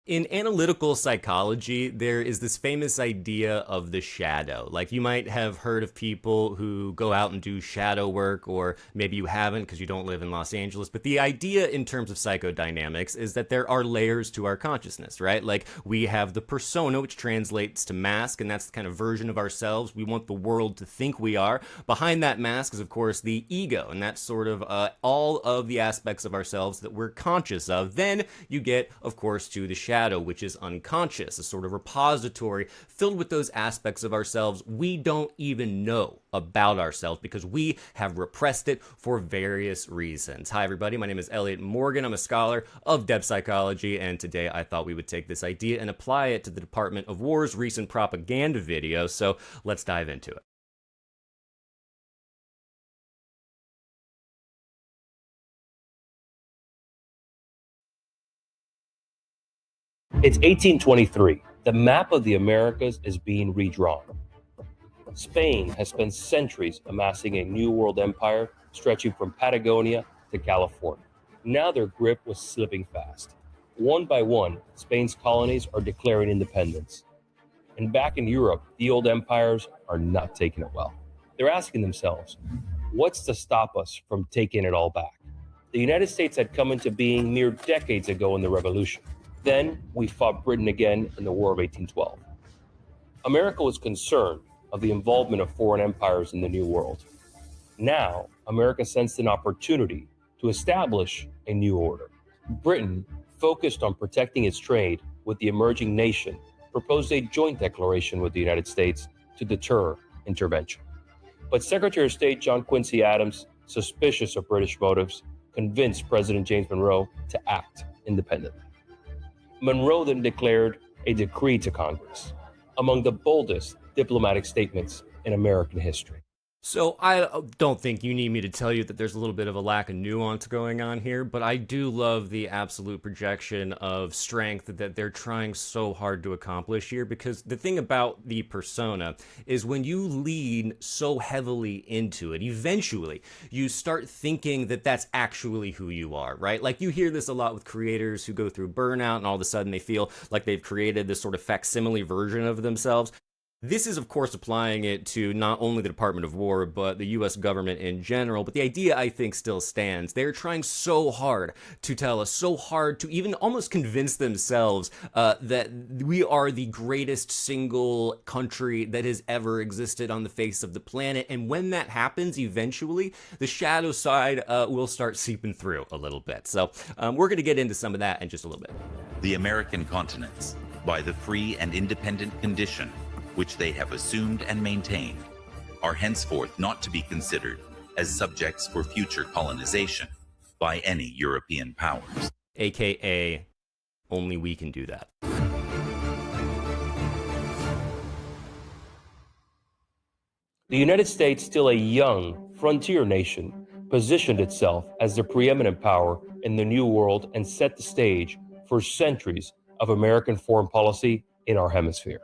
In analytical psychology, there is this famous idea of the shadow. Like, you might have heard of people who go out and do shadow work, or maybe you haven't because you don't live in Los Angeles. But the idea in terms of psychodynamics is that there are layers to our consciousness, right? Like, we have the persona, which translates to mask, and that's the kind of version of ourselves we want the world to think we are. Behind that mask is, of course, the ego, and that's sort of all of the aspects of ourselves that we're conscious of. Then you get, of course, to the shadow, which is unconscious, a sort of repository filled with those aspects of ourselves we don't even know about ourselves because we have repressed it for various reasons. Hi, everybody. My name is Elliot Morgan. I'm a scholar of depth psychology, and today I thought we would take this idea and apply it to the Department of War's recent propaganda video, so let's dive into it. It's 1823. The map of the Americas is being redrawn. Spain has spent centuries amassing a new world empire stretching from Patagonia to California. Now their grip was slipping fast. One by one, Spain's colonies are declaring independence. And back in Europe, the old empires are not taking it well. They're asking themselves, what's to stop us from taking it all back? The United States had come into being mere decades ago in the Revolution. Then we fought Britain again in the War of 1812. America was concerned of the involvement of foreign empires in the New World. Now, America sensed an opportunity to establish a new order. Britain, focused on protecting its trade with the emerging nation, proposed a joint declaration with the United States to deter intervention. But Secretary of State John Quincy Adams, suspicious of British motives, convinced President James Monroe to act independently. Monroe then declared a decree to Congress, among the boldest diplomatic statements in American history. So I don't think you need me to tell you that there's a little bit of a lack of nuance going on here, but I do love the absolute projection of strength that they're trying so hard to accomplish here, because the thing about the persona is when you lean so heavily into it, eventually you start thinking that that's actually who you are, right? Like, you hear this a lot with creators who go through burnout and all of a sudden they feel like they've created this sort of facsimile version of themselves. This is, of course, applying it to not only the Department of War, but the U.S. government in general. But the idea, I think, still stands. They're trying so hard to tell us, so hard to even almost convince themselves that we are the greatest single country that has ever existed on the face of the planet. And when that happens, eventually, the shadow side will start seeping through a little bit. So we're going to get into some of that in just a little bit. The American continents, by the free and independent condition which they have assumed and maintained, are henceforth not to be considered as subjects for future colonization by any European powers. AKA, only we can do that. The United States, still a young frontier nation, positioned itself as the preeminent power in the New World and set the stage for centuries of American foreign policy in our hemisphere.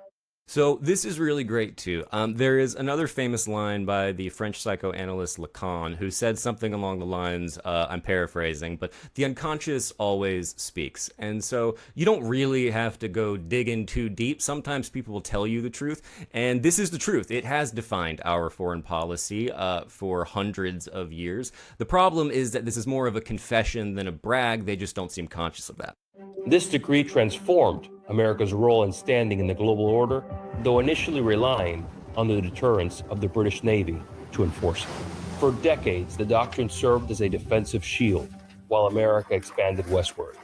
So this is really great, too. There is another famous line by the French psychoanalyst Lacan, who said something along the lines, I'm paraphrasing, but the unconscious always speaks. And so you don't really have to go digging too deep. Sometimes people will tell you the truth, and this is the truth. It has defined our foreign policy for hundreds of years. The problem is that this is more of a confession than a brag. They just don't seem conscious of that. This decree transformed America's role and standing in the global order, though initially relying on the deterrence of the British Navy to enforce it. For decades, the doctrine served as a defensive shield while America expanded westward.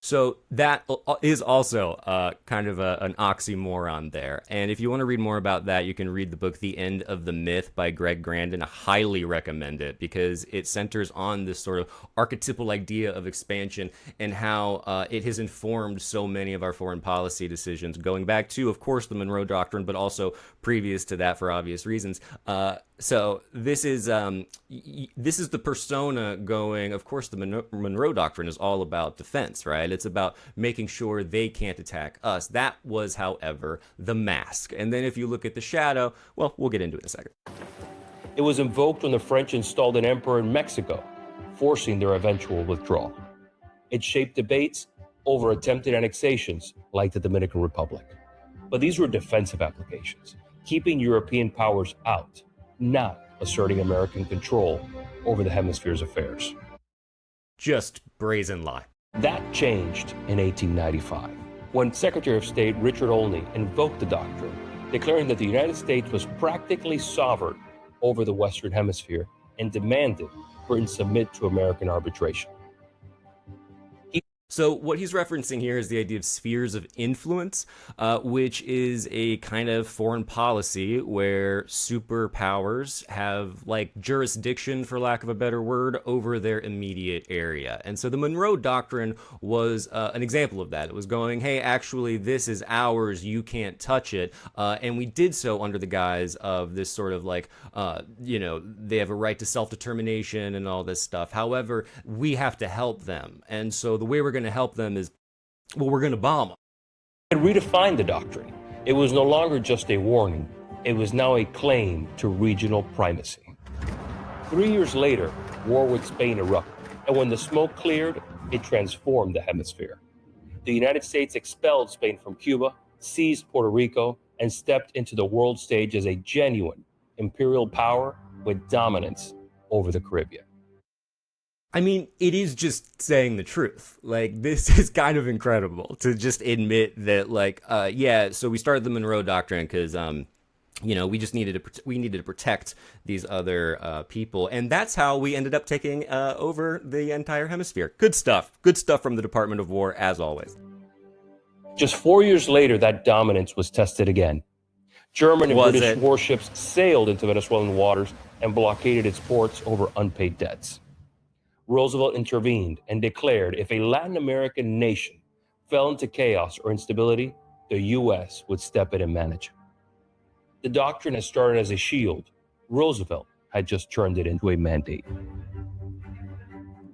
So that is also kind of an oxymoron there. And if you want to read more about that, you can read the book The End of the Myth by Greg Grandin. I highly recommend it because it centers on this sort of archetypal idea of expansion and how it has informed so many of our foreign policy decisions, going back to, of course, the Monroe Doctrine, but also previous to that for obvious reasons. So this is the persona going. Of course, the Monroe Doctrine is all about defense, right? It's about making sure they can't attack us. That was, however, the mask. And then if you look at the shadow, well, we'll get into it in a second. It was invoked when the French installed an emperor in Mexico, forcing their eventual withdrawal. It shaped debates over attempted annexations like the Dominican Republic. But these were defensive applications, keeping European powers out, not asserting American control over the hemisphere's affairs. Just brazen lie. That changed in 1895, when Secretary of State Richard Olney invoked the doctrine, declaring that the United States was practically sovereign over the Western Hemisphere and demanded Britain submit to American arbitration. So what he's referencing here is the idea of spheres of influence, which is a kind of foreign policy where superpowers have like jurisdiction, for lack of a better word, over their immediate area. And so the Monroe Doctrine was an example of that. It was going, hey, actually, this is ours, you can't touch it. And we did so under the guise of this sort of like, they have a right to self-determination and all this stuff. However, we have to help them. And so the way we're going to help them is, well, we're going to bomb them. It redefined the doctrine. It was no longer just a warning. It was now a claim to regional primacy. 3 years later, war with Spain erupted, and when the smoke cleared, it transformed the hemisphere. The United States expelled Spain from Cuba, seized Puerto Rico, and stepped into the world stage as a genuine imperial power with dominance over the Caribbean. I mean, it is just saying the truth. Like, this is kind of incredible to just admit that, like, so we started the Monroe Doctrine because, we just needed to protect these other people. And that's how we ended up taking over the entire hemisphere. Good stuff. Good stuff from the Department of War, as always. Just 4 years later, that dominance was tested again. German and British warships sailed into Venezuelan waters and blockaded its ports over unpaid debts. Roosevelt intervened and declared if a Latin American nation fell into chaos or instability, the U.S. would step in and manage it. The doctrine had started as a shield. Roosevelt had just turned it into a mandate.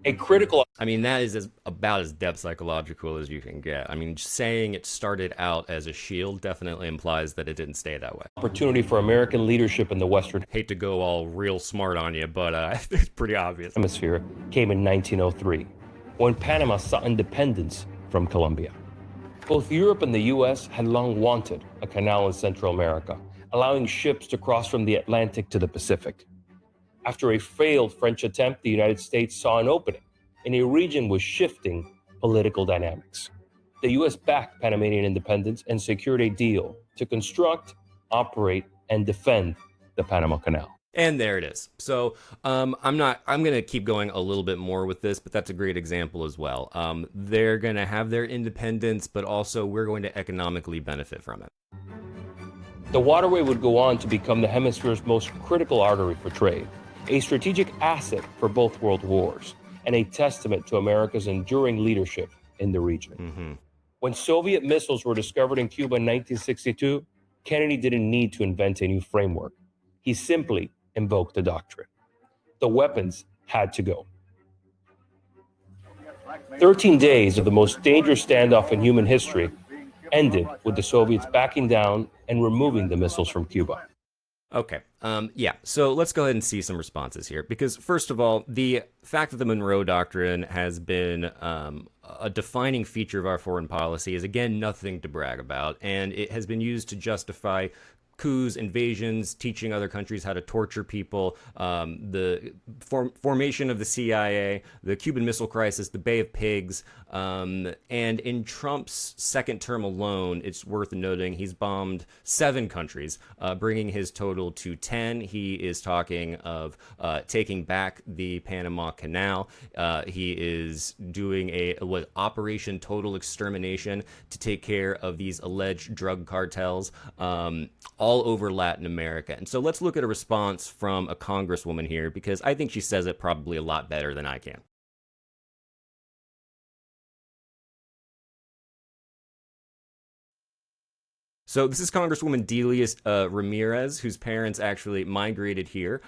That is about as depth psychological as you can get. I mean, saying it started out as a shield definitely implies that it didn't stay that way. Opportunity for American leadership in the Western Hate to go all real smart on you, but it's pretty obvious. Hemisphere came in 1903, when Panama sought independence from Colombia. Both Europe and the U.S. had long wanted a canal in Central America, allowing ships to cross from the Atlantic to the Pacific. After a failed French attempt, the United States saw an opening in a region with shifting political dynamics. The U.S. backed Panamanian independence and secured a deal to construct, operate, and defend the Panama Canal. And there it is. So I'm going to keep going a little bit more with this, but that's a great example as well. They're going to have their independence, but also we're going to economically benefit from it. The waterway would go on to become the hemisphere's most critical artery for trade, a strategic asset for both world wars, and a testament to America's enduring leadership in the region. Mm-hmm. When Soviet missiles were discovered in Cuba in 1962, Kennedy didn't need to invent a new framework. He simply invoked the doctrine. The weapons had to go. 13 days of the most dangerous standoff in human history ended with the Soviets backing down and removing the missiles from Cuba. Okay. So let's go ahead and see some responses here. Because first of all, the fact that the Monroe Doctrine has been a defining feature of our foreign policy is, again, nothing to brag about. And it has been used to justify coups, invasions, teaching other countries how to torture people, the formation of the CIA, the Cuban Missile Crisis, the Bay of Pigs, and in Trump's second term alone, it's worth noting he's bombed 7 countries, bringing his total to 10. He is talking of taking back the Panama Canal. He is doing Operation Total Extermination to take care of these alleged drug cartels. All over Latin America. And so let's look at a response from a congresswoman here, because I think she says it probably a lot better than I can. So this is Congresswoman Delia Ramirez, whose parents actually migrated here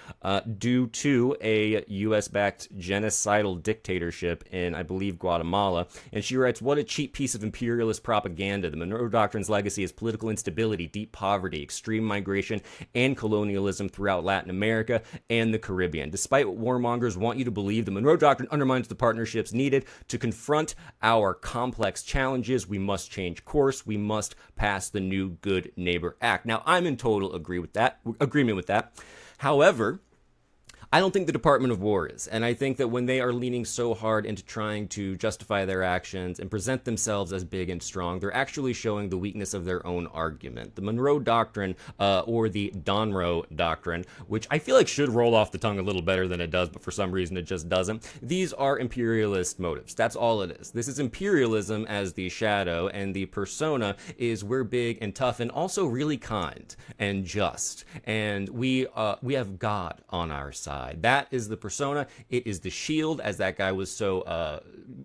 due to a U.S.-backed genocidal dictatorship in, I believe, Guatemala. And she writes, "What a cheap piece of imperialist propaganda. The Monroe Doctrine's legacy is political instability, deep poverty, extreme migration, and colonialism throughout Latin America and the Caribbean. Despite what warmongers want you to believe, the Monroe Doctrine undermines the partnerships needed to confront our complex challenges. We must change course. We must pass the new Good Neighbor Act." Now, I'm in total agreement with that. However, I don't think the Department of War is. And I think that when they are leaning so hard into trying to justify their actions and present themselves as big and strong, they're actually showing the weakness of their own argument. The Monroe Doctrine, or the Monroe Doctrine, which I feel like should roll off the tongue a little better than it does, but for some reason it just doesn't. These are imperialist motives. That's all it is. This is imperialism as the shadow, and the persona is we're big and tough and also really kind and just. And we have God on our side. That is the persona. It is the shield, as that guy was so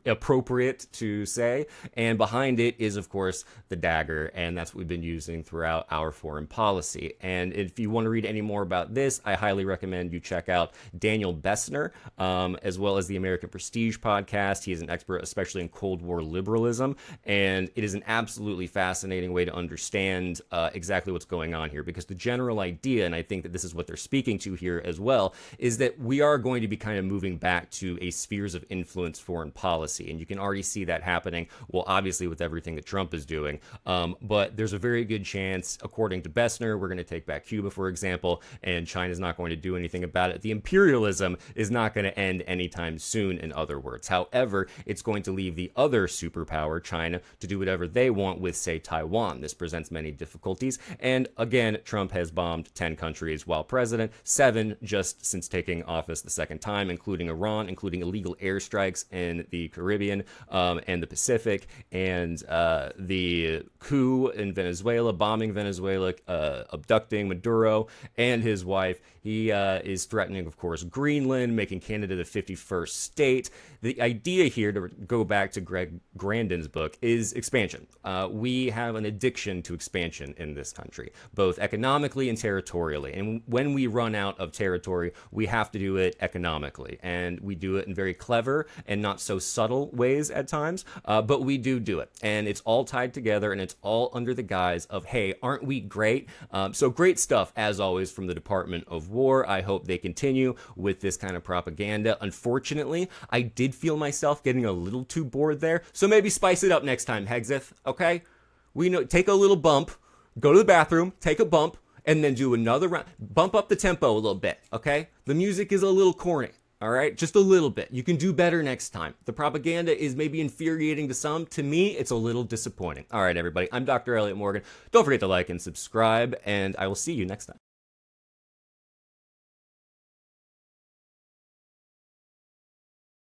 appropriate to say. And behind it is, of course, the dagger. And that's what we've been using throughout our foreign policy. And if you want to read any more about this, I highly recommend you check out Daniel Bessner, as well as the American Prestige podcast. He is an expert, especially in Cold War liberalism. And it is an absolutely fascinating way to understand exactly what's going on here. Because the general idea, and I think that this is what they're speaking to here as well, is that we are going to be kind of moving back to a spheres of influence foreign policy. And you can already see that happening, well, obviously with everything that Trump is doing. But there's a very good chance, according to Bessner, we're going to take back Cuba, for example, and China's not going to do anything about it. The imperialism is not going to end anytime soon, in other words. However, it's going to leave the other superpower, China, to do whatever they want with, say, Taiwan. This presents many difficulties. And again, Trump has bombed 10 countries while president, 7 just since taking office the second time, including Iran, including illegal airstrikes in the Caribbean and the Pacific, and the coup in Venezuela, bombing Venezuela, abducting Maduro and his wife. He is threatening, of course, Greenland, making Canada the 51st state. The idea here, to go back to Greg Grandin's book, is expansion. We have an addiction to expansion in this country, both economically and territorially. And when we run out of territory, we have to do it economically. And we do it in very clever and not so subtle ways at times, but we do it. And it's all tied together, and it's all under the guise of, hey, aren't we great? So great stuff, as always, from the Department of War. I hope they continue with this kind of propaganda. Unfortunately, I did feel myself getting a little too bored there, so maybe spice it up next time, Hegseth, okay? We know, take a little bump, go to the bathroom, take a bump, and then do another round. Bump up the tempo a little bit, okay? The music is a little corny, all right? Just a little bit. You can do better next time. The propaganda is maybe infuriating to some. To me, it's a little disappointing. All right, everybody, I'm Dr. Elliot Morgan. Don't forget to like and subscribe, and I will see you next time.